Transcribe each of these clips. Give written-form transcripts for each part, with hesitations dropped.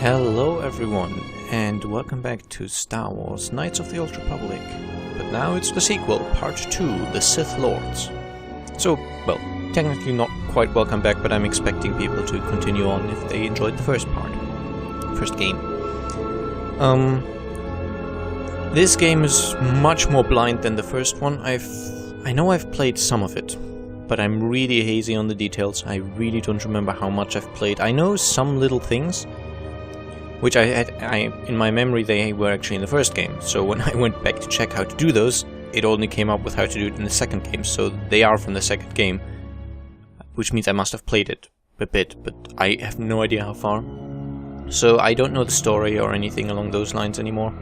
Hello everyone, and welcome back to Star Wars Knights of the Old Republic. But now it's the sequel, Part 2, The Sith Lords. So, well, technically not quite welcome back, but I'm expecting people to continue on if they enjoyed the first part. First game. This game is much more blind than the first one. I know I've played some of it, but I'm really hazy on the details. I really don't remember how much I've played. I know some little things, which in my memory they were actually in the first game. So when I went back to check how to do those, it only came up with how to do it in the second game. So they are from the second game, which means I must have played it a bit, but I have no idea how far. So I don't know the story or anything along those lines anymore.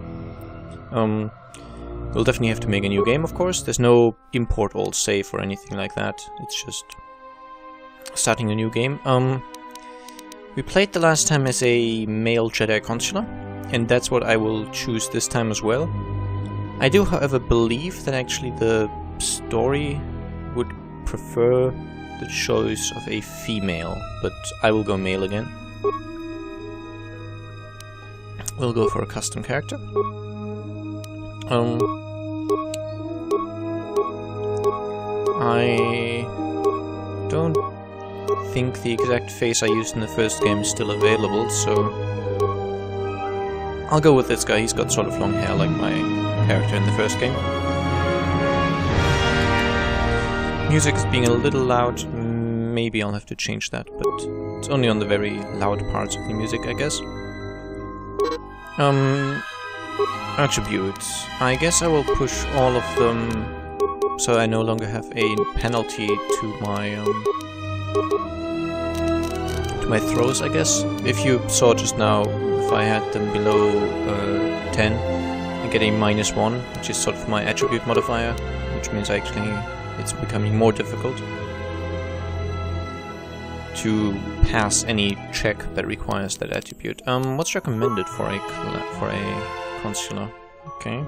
We'll definitely have to make a new game, of course. There's no import all save or anything like that. It's just starting a new game. We played the last time as a male Jedi Consular, and that's what I will choose this time as well. I do, however, believe that actually the story would prefer the choice of a female, but I will go male again. We'll go for a custom character. I don't think the exact face I used in the first game is still available, so I'll go with this guy. He's got sort of long hair like my character in the first game. Music is being a little loud. Maybe I'll have to change that, but it's only on the very loud parts of the music, I guess. Attributes. I guess I will push all of them so I no longer have a penalty to my throws, I guess. If you saw just now, if I had them below 10, I get a -1, which is sort of my attribute modifier, which means it's becoming more difficult to pass any check that requires that attribute. What's recommended for a consular? Okay.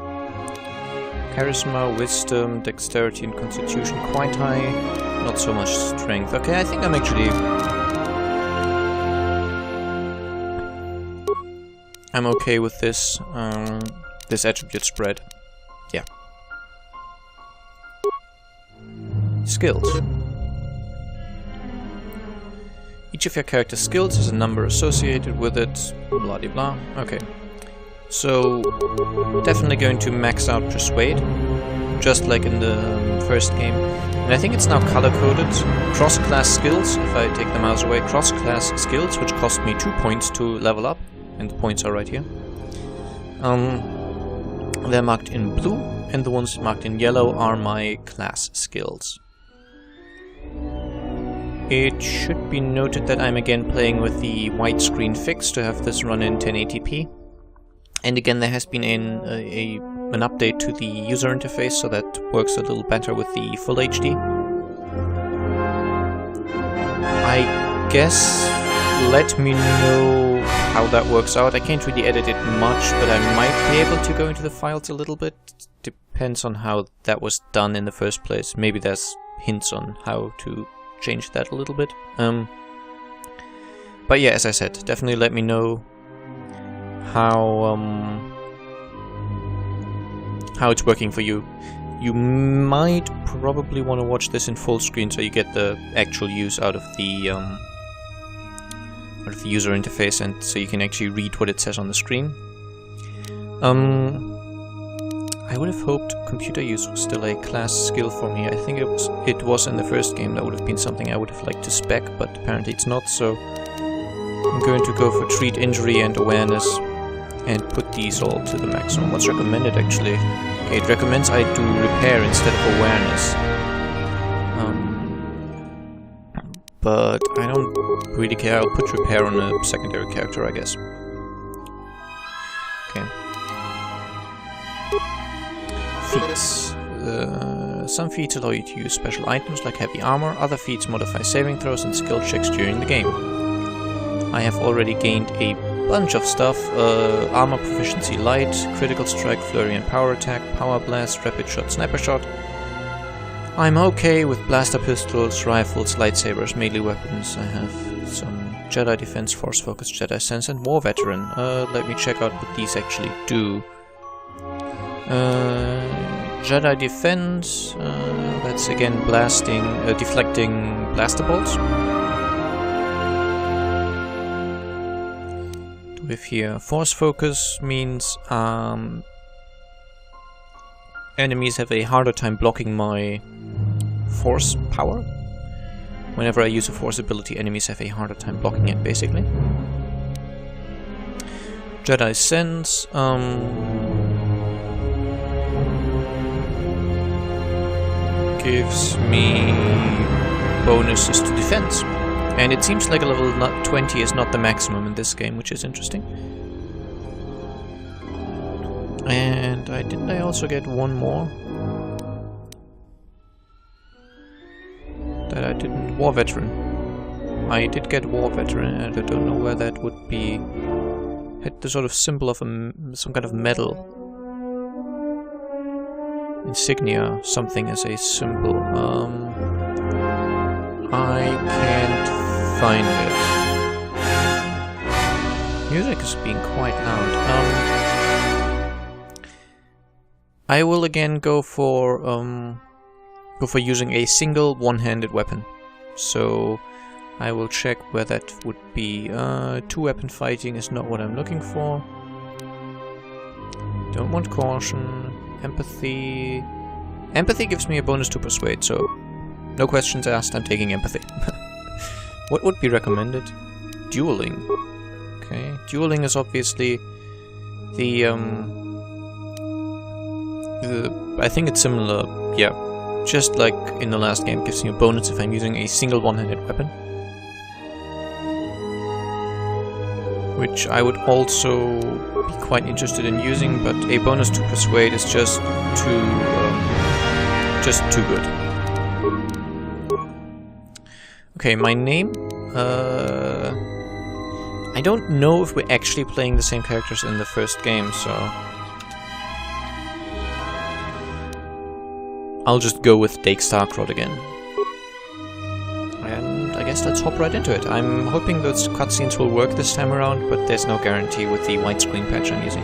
Charisma, wisdom, dexterity and constitution quite high. Not so much strength. Okay, I think I'm actually... I'm okay with this, this attribute spread. Yeah. Skills. Each of your character's skills has a number associated with it, blah de blah. Okay. So, definitely going to max out Persuade, just like in the first game. And I think it's now color-coded. Cross-class skills, if I take the mouse away, cross-class skills, which cost me 2 points to level up, and the points are right here. They're marked in blue, and the ones marked in yellow are my class skills. It should be noted that I'm again playing with the widescreen fix to have this run in 1080p. And again, there has been an update to the user interface, so that works a little better with the full HD. I guess let me know how that works out. I can't really edit it much, but I might be able to go into the files a little bit. Depends on how that was done in the first place. Maybe there's hints on how to change that a little bit. But yeah, as I said, definitely let me know how it's working for you. You might probably want to watch this in full screen so you get the actual use out of the user interface, and so you can actually read what it says on the screen. I would have hoped computer use was still a class skill for me. I think it was in the first game. That would have been something I would have liked to spec, but apparently it's not, so I'm going to go for treat, injury and awareness and put these all to the maximum. What's recommended actually? Okay, it recommends I do repair instead of awareness. But I don't really care. I'll put repair on a secondary character, I guess. Okay. Feats. Some feats allow you to use special items like heavy armor. Other feats modify saving throws and skill checks during the game. I have already gained a bunch of stuff. Armor proficiency light, critical strike, flurry and power attack, power blast, rapid shot, sniper shot. I'm okay with blaster pistols, rifles, lightsabers, melee weapons. I have some Jedi Defense, Force Focus, Jedi Sense, and War Veteran. Let me check out what these actually do. Jedi Defense, that's again blasting, deflecting blaster bolts. With here, Force Focus means enemies have a harder time blocking my force power. Whenever I use a force ability, enemies have a harder time blocking it, basically. Jedi Sense, gives me bonuses to defense. And it seems like a level 20 is not the maximum in this game, which is interesting. And didn't I also get one more? That I didn't. War Veteran. I did get War Veteran, and I don't know where that would be. Had the sort of symbol of some kind of medal. Insignia, something as a symbol. I can't find it. Music is being quite loud. I will again go for using a single one-handed weapon. So I will check where that would be. Two-weapon fighting is not what I'm looking for. Don't want caution. Empathy. Empathy gives me a bonus to persuade, so no questions asked, I'm taking empathy. What would be recommended? Dueling. Okay. Dueling is obviously the I think it's similar, yeah. Just like in the last game, gives me a bonus if I'm using a single one-handed weapon. Which I would also be quite interested in using, but a bonus to persuade is just too good. Okay, my name. I don't know if we're actually playing the same characters in the first game, so I'll just go with Dake Starkrot again. And I guess let's hop right into it. I'm hoping those cutscenes will work this time around, but there's no guarantee with the widescreen patch I'm using.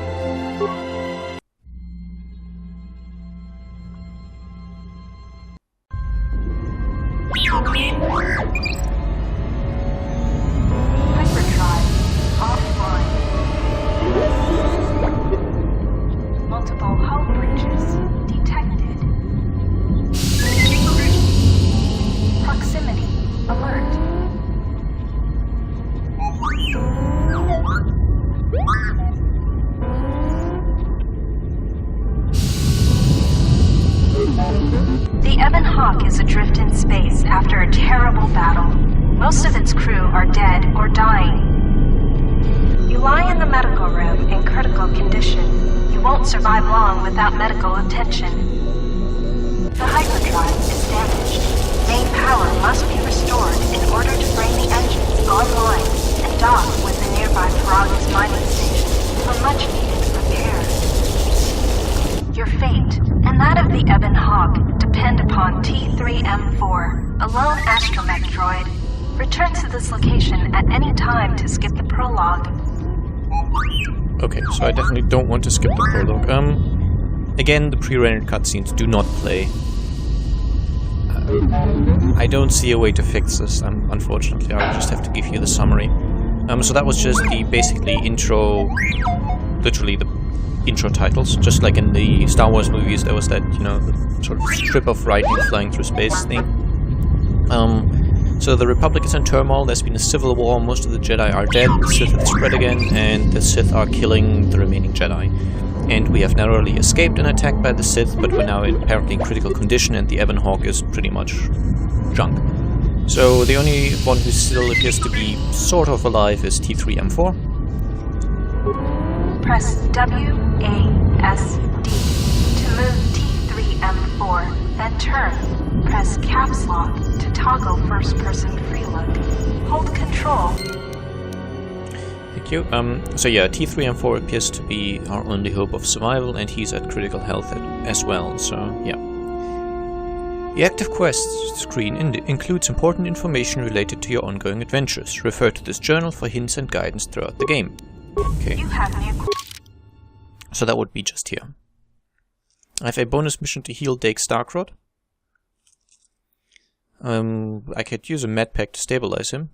Most of its crew are dead or dying. You lie in the medical room in critical condition. You won't survive long without medical attention. The hyperdrive is damaged. Main power must be restored in order to bring the engines online and dock with the nearby Faragas mining station for much-needed repairs. Your fate, and that of the Ebon Hawk, depend upon T3M4, a lone astromech droid. Return to this location at any time to skip the prologue. Okay, so I definitely don't want to skip the prologue. Again, the pre-rendered cutscenes do not play. I don't see a way to fix this, unfortunately. I'll just have to give you the summary. So that was just the basically intro, literally the intro titles. Just like in the Star Wars movies, there was that, you know, the sort of strip of writing flying through space thing. So the Republic is in turmoil, there's been a civil war, most of the Jedi are dead, the Sith have spread again, and the Sith are killing the remaining Jedi. And we have narrowly escaped an attack by the Sith, but we're now apparently in critical condition, and the Ebon Hawk is pretty much junk. So the only one who still appears to be sort of alive is T3M4. Press WASD to move T3M4, then turn. Press caps lock to toggle first-person free look. Hold control. Thank you. So yeah, T3M4 appears to be our only hope of survival, and he's at critical health as well, so yeah. The active quests screen includes important information related to your ongoing adventures. Refer to this journal for hints and guidance throughout the game. Okay. You have new... So that would be just here. I have a bonus mission to heal Dake Starkrod. I could use a medpack to stabilize him,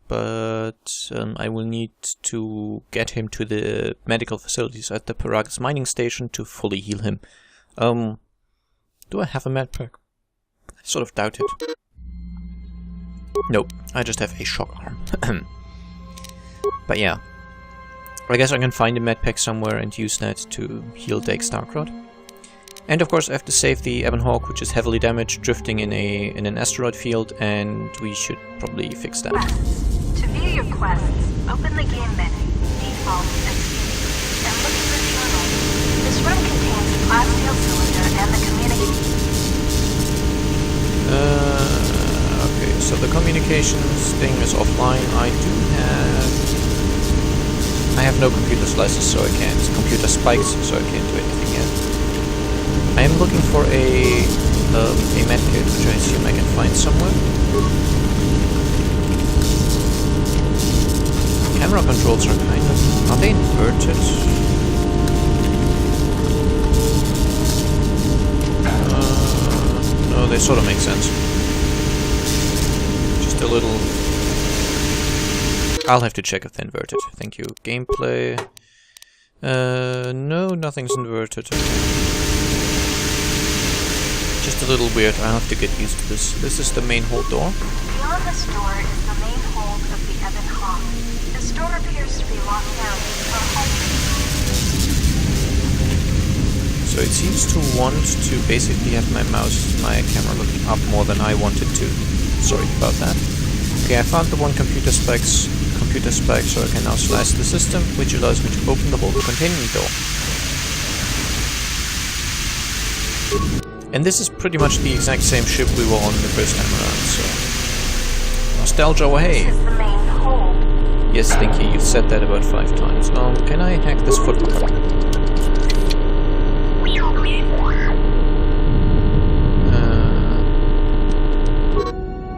but I will need to get him to the medical facilities at the Paragus mining station to fully heal him. Do I have a medpack? I sort of doubt it. Nope, I just have a shock arm. But yeah, I guess I can find a medpack somewhere and use that to heal Dake Starkrod. And of course I have to save the Ebon Hawk, which is heavily damaged, drifting in an asteroid field, and we should probably fix that. To view your quests, open the game menu, default, escape, and look at the journal. This room contains the glass steel cylinder and the communication. Okay, so the communications thing is offline. I have no computer slices, so I can't. Computer spikes, so I can't do anything yet. I am looking for a medkit, which I assume I can find somewhere. Camera controls are kind of... Are they inverted? No, they sort of make sense. Just a little... I'll have to check if they're inverted. Thank you. Gameplay... no, nothing's inverted. Just a little weird. I'll have to get used to this. This is the main hold door. Beyond this door is the main hold of the Ebon Hawk. This door appears to be locked down for a hold. So it seems to want to basically have my camera looking up more than I wanted to. Sorry about that. Okay, I found the one computer spike, so I can now slice the system, which allows me to open the hold containment door. And this is pretty much the exact same ship we were on the first time around, so... Nostalgia away! This is the main hold. Yes, thank you, you've said that about 5 times. Can I hack this footlocker?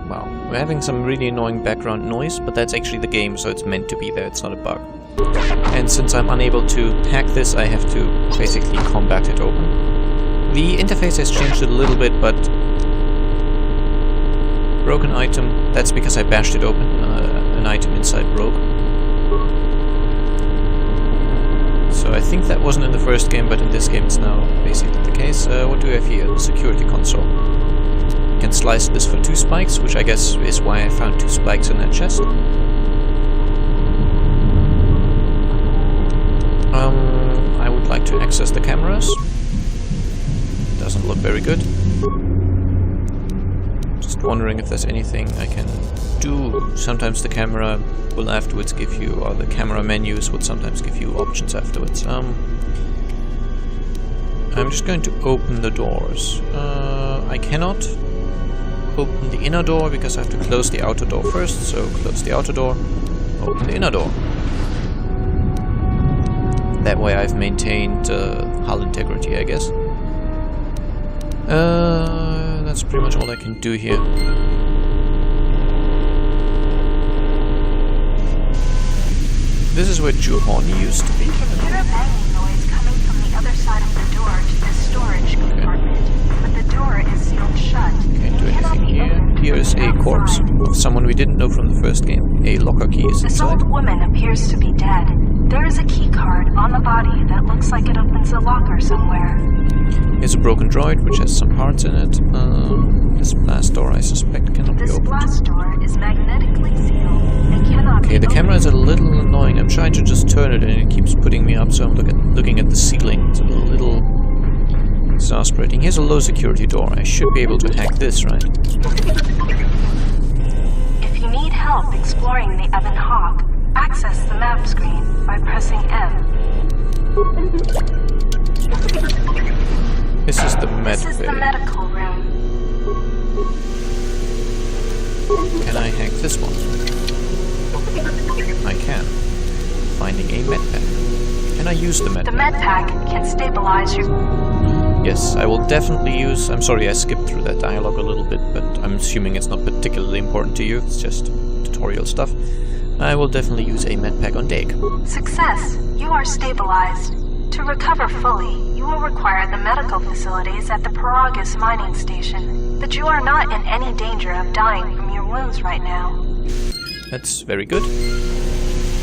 Wow, we're having some really annoying background noise, but that's actually the game, so it's meant to be there, it's not a bug. And since I'm unable to hack this, I have to basically combat it open. The interface has changed a little bit, but... Broken item, that's because I bashed it open, an item inside broke. So I think that wasn't in the first game, but in this game it's now basically the case. What do we have here? The security console. I can slice this for 2 spikes, which I guess is why I found 2 spikes in that chest. I would like to access the cameras. Doesn't look very good. Just wondering if there's anything I can do. Sometimes the camera will afterwards give you, or the camera menus would sometimes give you options afterwards. I'm just going to open the doors. I cannot open the inner door because I have to close the outer door first, so close the outer door, open the inner door. That way I've maintained hull integrity, I guess. That's pretty much all I can do here. This is where Juhorn used to be. Computer banging noise coming from the other side of the door to the storage compartment, but the door is sealed shut. Can't do anything here. Here is a corpse of someone we didn't know from the first game. A locker key is This inside. old woman appears to be dead. There is a key card on the body that looks like it opens a locker somewhere. Here's a broken droid which has some parts in it. This blast door I suspect cannot be This opened. blast door is magnetically sealed and cannot Okay, be the camera is a little annoying. I'm trying to just turn it and it keeps putting me up, so I'm looking at the ceiling. It's a little exasperating. Here's a low security door. I should be able to hack this, right? If you need help exploring the Ebon Hawk, access the map screen by pressing M. This is the med This is bay. the medical room. Can I hack this one? I can. Finding a med pack. Can I use the med The pack? med pack can stabilize your... Yes, I will definitely use... I'm sorry I skipped through that dialogue a little bit, but I'm assuming it's not particularly important to you, it's just tutorial stuff. I will definitely use a medpack on Dake. Success! You are stabilized. To recover fully, you will require the medical facilities at the Paragus mining station, but you are not in any danger of dying from your wounds right now. That's very good.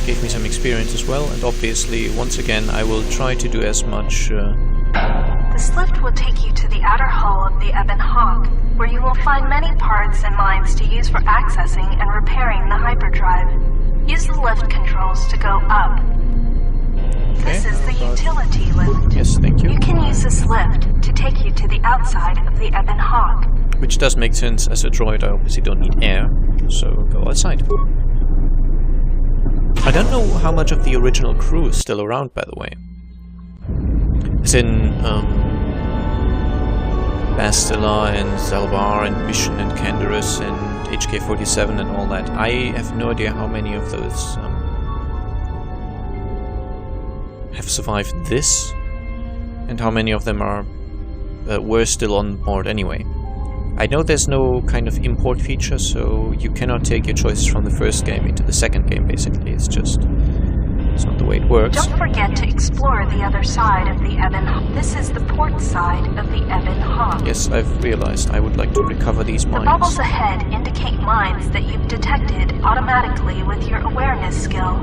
Gave me some experience as well, and obviously, once again, I will try to do as much... This lift will take you to the outer hull of the Ebon Hawk, where you will find many parts and mines to use for accessing and repairing the hyperdrive. Use the lift controls to go up. Okay, this is the utility lift. Yes, thank you. You can use this lift to take you to the outside of the Ebon Hawk. Which does make sense. As a droid, I obviously don't need air, so go outside. I don't know how much of the original crew is still around, by the way. As in, Bastila and Zalbar and Mission and Canderous and HK-47 and all that. I have no idea how many of those have survived this, and how many of them are were still on board anyway. I know there's no kind of import feature, so you cannot take your choices from the first game into the second game, basically. It's not the way it works. Don't forget to explore the other side of the Ebon Hawk. This is the port side of the Ebon Hawk. Yes, I've realized. I would like to recover these mines. The bubbles ahead indicate mines that you've detected automatically with your awareness skill.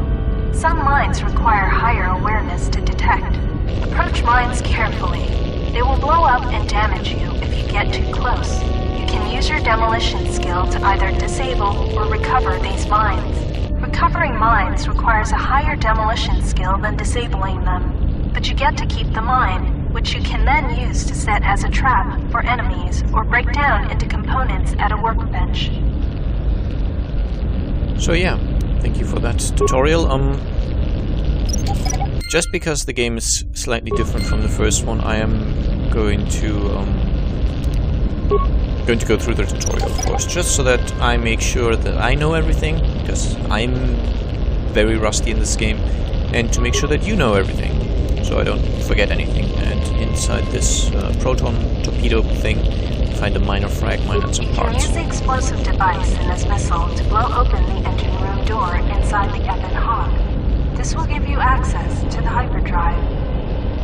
Some mines require higher awareness to detect. Approach mines carefully. They will blow up and damage you if you get too close. You can use your demolition skill to either disable or recover these mines. Recovering mines requires a higher demolition skill than disabling them, but you get to keep the mine, which you can then use to set as a trap for enemies or break down into components at a workbench. So yeah, thank you for that tutorial. Just because the game is slightly different from the first one, I am going to go through the tutorial, of course, just so that I make sure that I know everything, because I'm very rusty in this game, and to make sure that you know everything, so I don't forget anything. And inside this proton torpedo thing, find a minor frag mine and some parts. You can use the explosive device in this missile to blow open the engine room door inside the Ebon Hawk. This will give you access to the hyperdrive.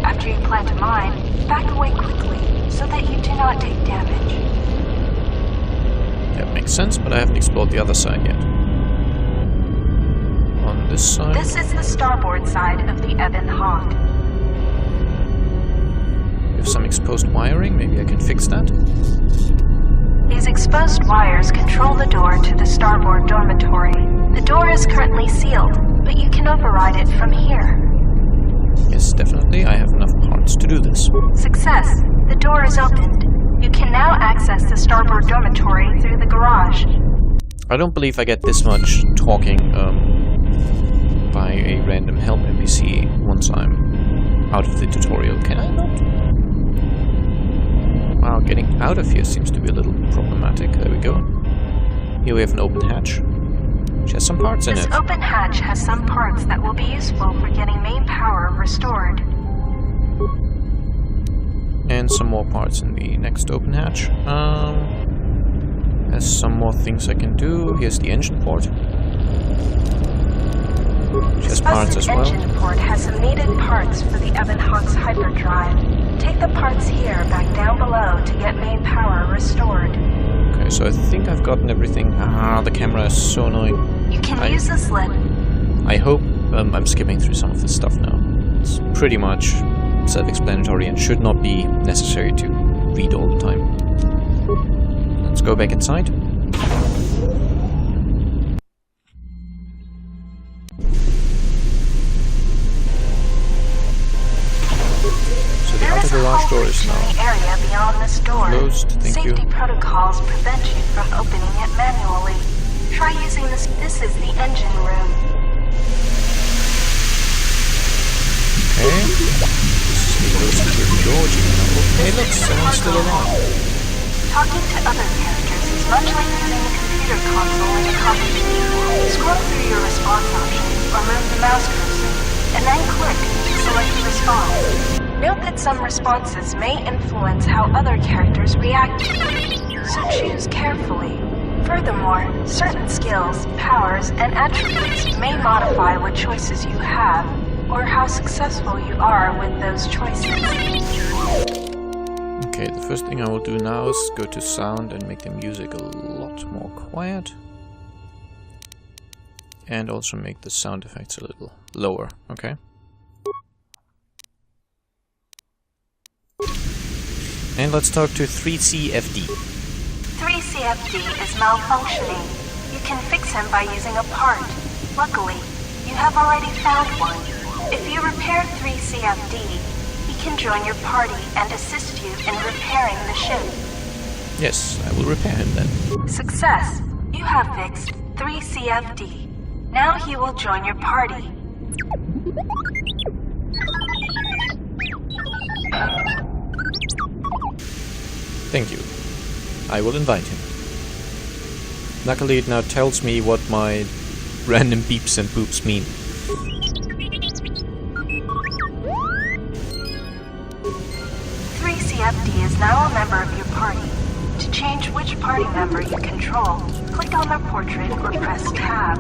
After you plant a mine, back away quickly so that you do not take damage. That makes sense, but I haven't explored the other side yet. On this side? This is the starboard side of the Ebon Hawk. We have some exposed wiring, maybe I can fix that? These exposed wires control the door to the starboard dormitory. The door is currently sealed, but you can override it from here. Yes, definitely. I have enough parts to do this. Success! The door is opened. You can now access the starboard dormitory through the garage. I don't believe I get this much talking by a random help NPC once I'm out of the tutorial. Can I not? Wow, getting out of here seems to be a little problematic. There we go. Here we have an open hatch, which has some parts in it. This open hatch has some parts that will be useful for getting main power restored. And some more parts in the next open hatch. There's some more things I can do. Here's the engine port, which has parts as well. The engine port has some needed parts for the Ebon Hawk's hyperdrive. Take the parts here back down below to get main power restored. Okay, so I think I've gotten everything. Ah, the camera is so annoying. You can use this lift. I hope I'm skipping through some of this stuff now. It's pretty much self-explanatory and should not be necessary to read all the time. Let's go back inside. So the outer garage door is now area beyond this door. closed. Thank you. Safety protocols prevent you from opening it manually. Try using this. This is the engine room. Okay. This is the door, which you can open. Hey, look, someone's still alive. Talking to other characters is much like using the computer console in a coffee machine. Scroll through your response options or move the mouse cursor, and then click to select the response. Note that some responses may influence how other characters react to them, so choose carefully. Furthermore, certain skills, powers, and attributes may modify what choices you have, or how successful you are with those choices. Okay, the first thing I will do now is go to sound and make the music a lot more quiet. And also make the sound effects a little lower, okay? And let's talk to 3CFD. 3CFD is malfunctioning. You can fix him by using a part. Luckily, you have already found one. If you repair 3CFD, he can join your party and assist you in repairing the ship. Yes, I will repair him then. Success! You have fixed 3CFD. Now he will join your party. Thank you. I will invite him. Luckily it now tells me what my random beeps and boops mean. 3CFD is now a member of your party. To change which party member you control, click on their portrait or press tab.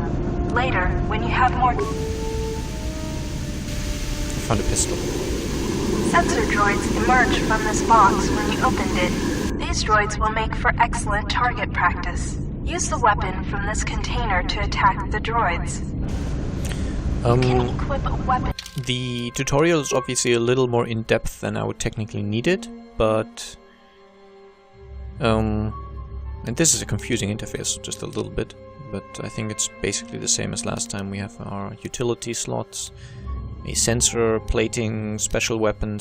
Later, when you have more... I found a pistol. Sensor droids emerge from this box when you opened it. These droids will make for excellent target practice. Use the weapon from this container to attack the droids. You can equip a weapon. The tutorial is obviously a little more in-depth than I would technically need it, but... and this is a confusing interface, just a little bit, but I think it's basically the same as last time. We have our utility slots, a sensor, plating, special weapon.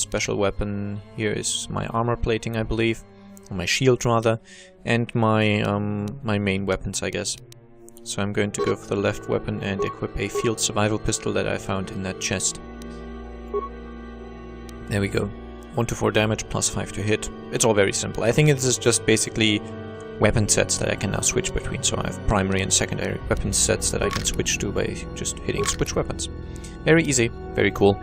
Here is my armor plating, I believe. My shield rather, and my my main weapons, I guess. So I'm going to go for the left weapon and equip a field survival pistol that I found in that chest. There we go. 1 to 4 damage, plus 5 to hit. It's all very simple. I think this is just basically weapon sets that I can now switch between. So I have primary and secondary weapon sets that I can switch to by just hitting switch weapons. Very easy, very cool.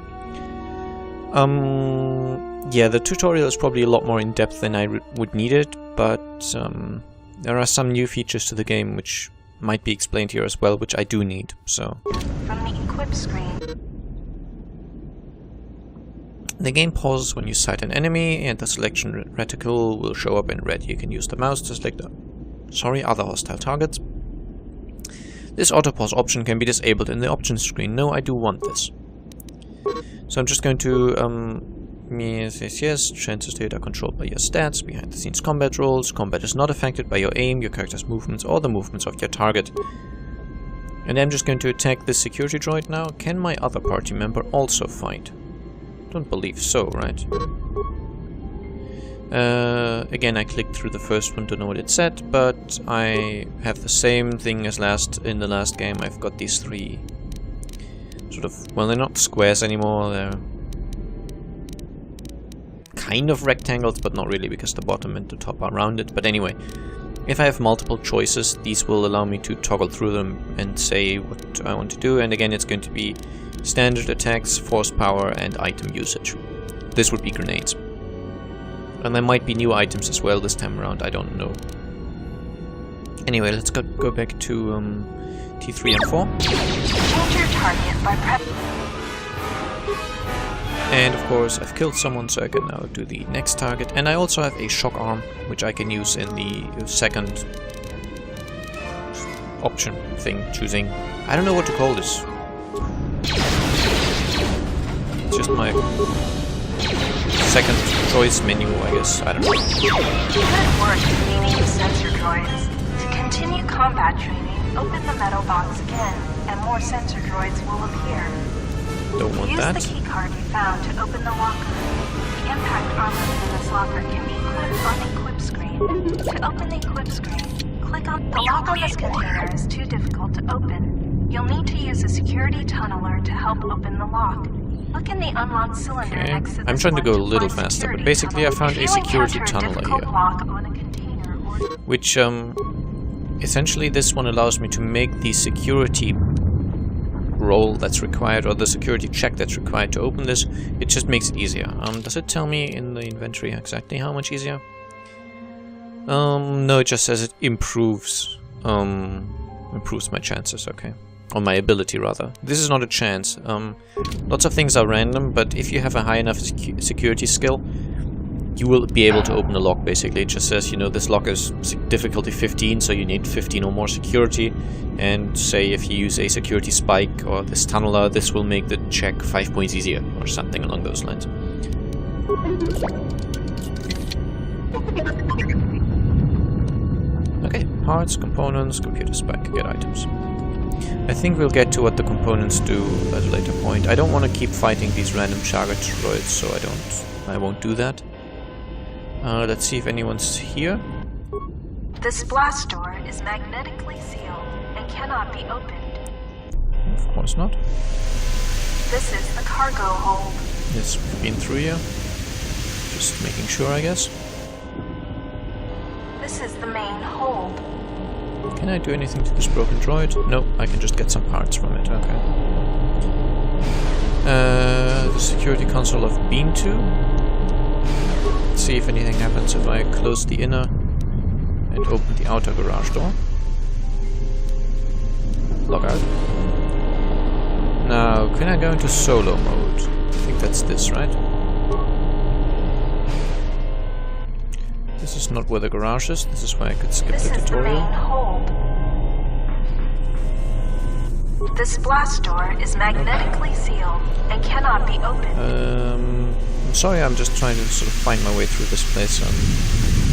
Yeah, the tutorial is probably a lot more in-depth than I would need it, but there are some new features to the game which might be explained here as well, which I do need, so... From the equip screen. The game pauses when you sight an enemy, and the selection reticle will show up in red. You can use the mouse to select other hostile targets. This auto-pause option can be disabled in the options screen. No, I do want this. So I'm just going to... yes, transfer state are controlled by your stats, behind the scenes combat rolls. Combat is not affected by your aim, your character's movements, or the movements of your target. And I'm just going to attack this security droid now. Can my other party member also fight? Don't believe so, right? Again, I clicked through the first one to know what it said, but I have the same thing as in the last game. I've got these three sort of, well, they're not squares anymore, they're kind of rectangles, but not really, because the bottom and the top are rounded. But anyway, if I have multiple choices, these will allow me to toggle through them and say what I want to do. And again, it's going to be standard attacks, force power, and item usage. This would be grenades. And there might be new items as well this time around, I don't know. Anyway, let's go back to T3 and 4. Change your target by pressing. And of course I've killed someone, so I can now do the next target. And I also have a shock arm, which I can use in the second option thing, choosing. I don't know what to call this. It's just my second choice menu, I guess. I don't know. Good work cleaning the sensor droids. To continue combat training, open the metal box again, and more sensor droids will appear. Don't want Use that. the keycard you found to open the locker. The impact armor in this locker can be equipped on the equip screen. To open the equip screen, click on the lock on this container is too difficult to open. You'll need to use a security tunneler to help open the lock. Look in the unlocked cylinder next to this. I'm trying to go a one little find faster, but security basically I found a security encounter a tunneler difficult here. lock on a container or... Which, essentially this one allows me to make the security roll that's required, or the security check that's required to open this. It just makes it easier. Does it tell me in the inventory exactly how much easier? No, it just says it improves my chances, okay. Or my ability, rather. This is not a chance. Lots of things are random, but if you have a high enough security skill, you will be able to open a lock, basically. It just says, you know, this lock is difficulty 15, so you need 15 or more security. And say if you use a security spike or this tunneler, this will make the check 5 points easier, or something along those lines. Okay, parts, components, computer spec, get items. I think we'll get to what the components do at a later point. I don't want to keep fighting these random Chaga droids, so I won't do that. Let's see if anyone's here. This blast door is magnetically sealed and cannot be opened. Of course not. This is the cargo hold. Yes, we've been through here. Just making sure, I guess. This is the main hold. Can I do anything to this broken droid? No, I can just get some parts from it, okay. The security console of Bean 2. Let's see if anything happens if I close the inner and open the outer garage door. Log out. Now, can I go into solo mode? I think that's this, right? This is not where the garage is. This is where I could skip the tutorial. This is the main hold. This blast door is magnetically sealed and cannot be opened. I'm sorry, I'm just trying to sort of find my way through this place.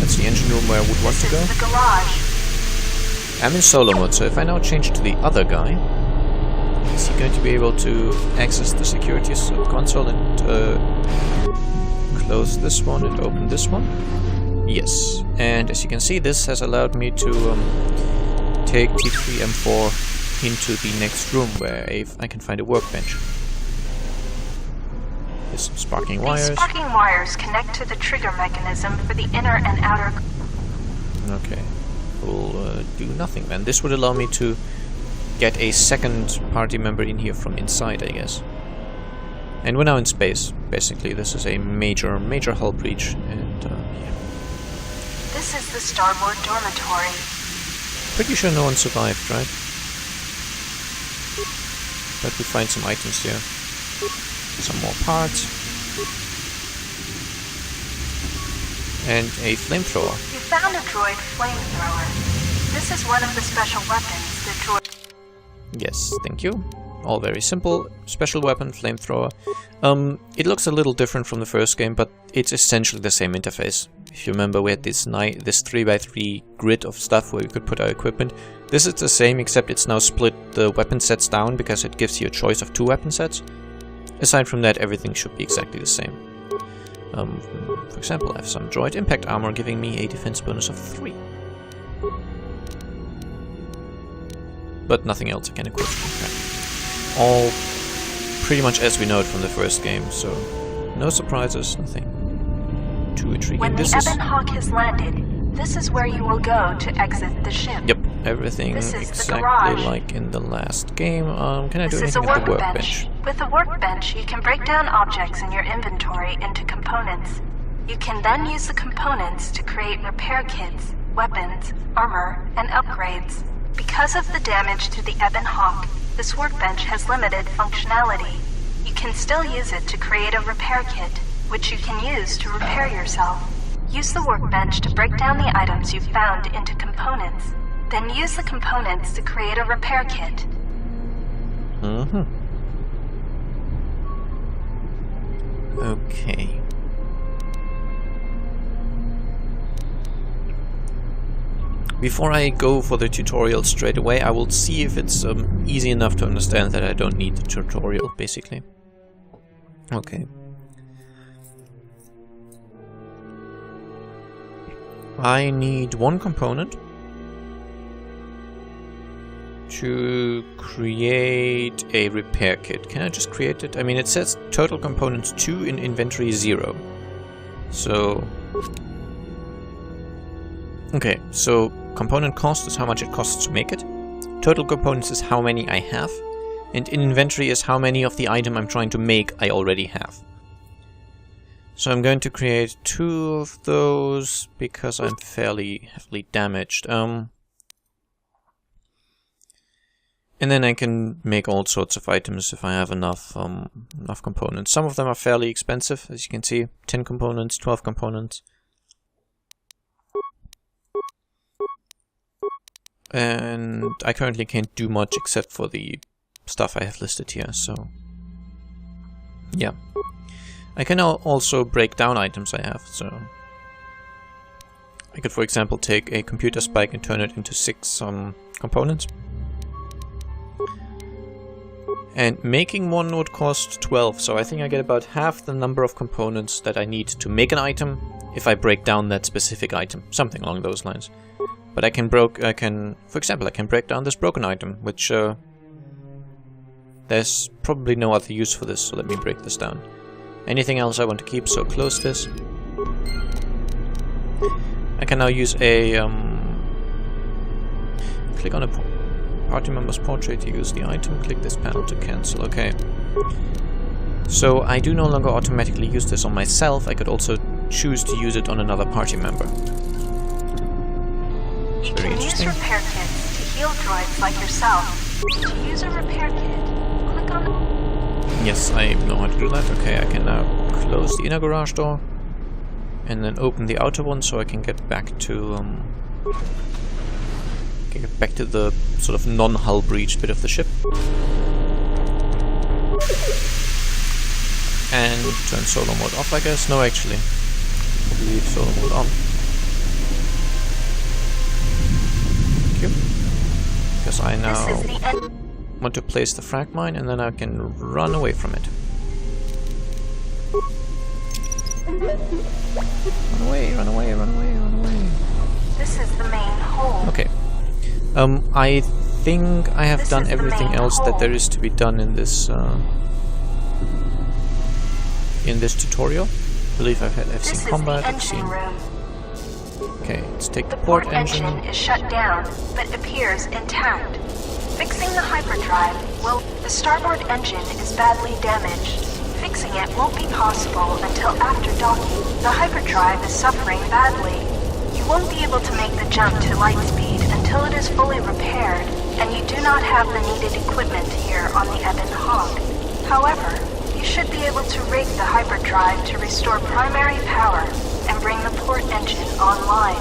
That's the engine room where I would want to go. This is the garage. I'm in solo mode, so if I now change to the other guy, is he going to be able to access the security console and close this one and open this one? Yes, and as you can see, this has allowed me to take T3M4 into the next room where I can find a workbench. There's some sparking wires. These sparking wires connect to the trigger mechanism for the inner and outer... Okay, we'll do nothing then. This would allow me to get a second party member in here from inside, I guess. And we're now in space. Basically, this is a major hull breach, and yeah. This is the starboard dormitory. Pretty sure no one survived, right? But we find some items here. Some more parts. And a flamethrower. You found a droid flamethrower. This is one of the special weapons the droid... Yes, thank you. All very simple. Special weapon, flamethrower. It looks a little different from the first game, but it's essentially the same interface. If you remember, we had this 3x3 grid of stuff where we could put our equipment. This is the same, except it's now split the weapon sets down because it gives you a choice of 2 weapon sets. Aside from that, everything should be exactly the same. For example, I have some droid impact armor giving me a defense bonus of 3. But nothing else I can equip. Okay. All pretty much as we know it from the first game, so no surprises, nothing too intriguing. When the Ebon Hawk has landed, this is where you will go to exit the ship. Yep, everything exactly like in the last game. Can I do anything at the workbench? With the workbench, you can break down objects in your inventory into components. You can then use the components to create repair kits, weapons, armor, and upgrades. Because of the damage to the Ebon Hawk, this workbench has limited functionality. You can still use it to create a repair kit, which you can use to repair yourself. Use the workbench to break down the items you've found into components. Then use the components to create a repair kit. Okay. Before I go for the tutorial straight away, I will see if it's easy enough to understand that I don't need the tutorial, basically. Okay. I need one component to create a repair kit. Can I just create it? I mean, it says total components 2 in inventory 0. So... okay, so component cost is how much it costs to make it. Total components is how many I have. And in inventory is how many of the item I'm trying to make I already have. So I'm going to create 2 of those because I'm fairly heavily damaged. And then I can make all sorts of items if I have enough components. Some of them are fairly expensive, as you can see. 10 components, 12 components. And I currently can't do much except for the stuff I have listed here, so yeah. I can now also break down items I have, so I could, for example, take a computer spike and turn it into 6 components. And making one would cost 12, so I think I get about half the number of components that I need to make an item if I break down that specific item, something along those lines. But I can for example, I can break down this broken item, which there's probably no other use for this, so let me break this down. Anything else I want to keep, so close this. I can now use a click on a party member's portrait to use the item, click this panel to cancel. Okay. So I do no longer automatically use this on myself, I could also choose to use it on another party member. You can use repair kits to heal droids like yourself. To use a repair kit, click on... Yes, I know how to do that. Okay, I can now close the inner garage door and then open the outer one so I can get back to the sort of non-hull breached bit of the ship. And turn solo mode off, I guess. No, actually. Leave solo mode on. Thank you. Because I now want to place the frag mine and then I can run away from it. Run away, run away, run away, run away. This is the main hole. Okay. I think I have done everything else that there is to be done in this tutorial. I believe I've seen combat, I've seen... Okay, let's take the port engine. The port engine is shut down, but appears intact. Fixing the hyperdrive will... The starboard engine is badly damaged. Fixing it won't be possible until after docking. The hyperdrive is suffering badly. You won't be able to make the jump to light speed until it is fully repaired, and you do not have the needed equipment here on the Ebon Hawk. However, you should be able to rig the hyperdrive to restore primary power and bring the port engine online.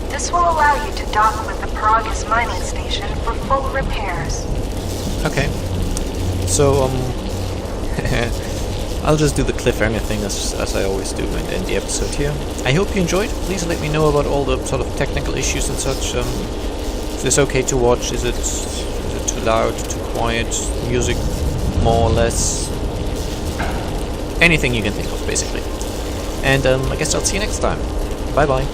This will allow you to dock with the Paragus mining station for full repairs. Okay. So, I'll just do the cliffhanger thing as I always do and end the episode here. I hope you enjoyed. Please let me know about all the sort of technical issues and such. Is this okay to watch? Is it too loud, too quiet? Music more or less? Anything you can think of, basically. And I guess I'll see you next time. Bye bye.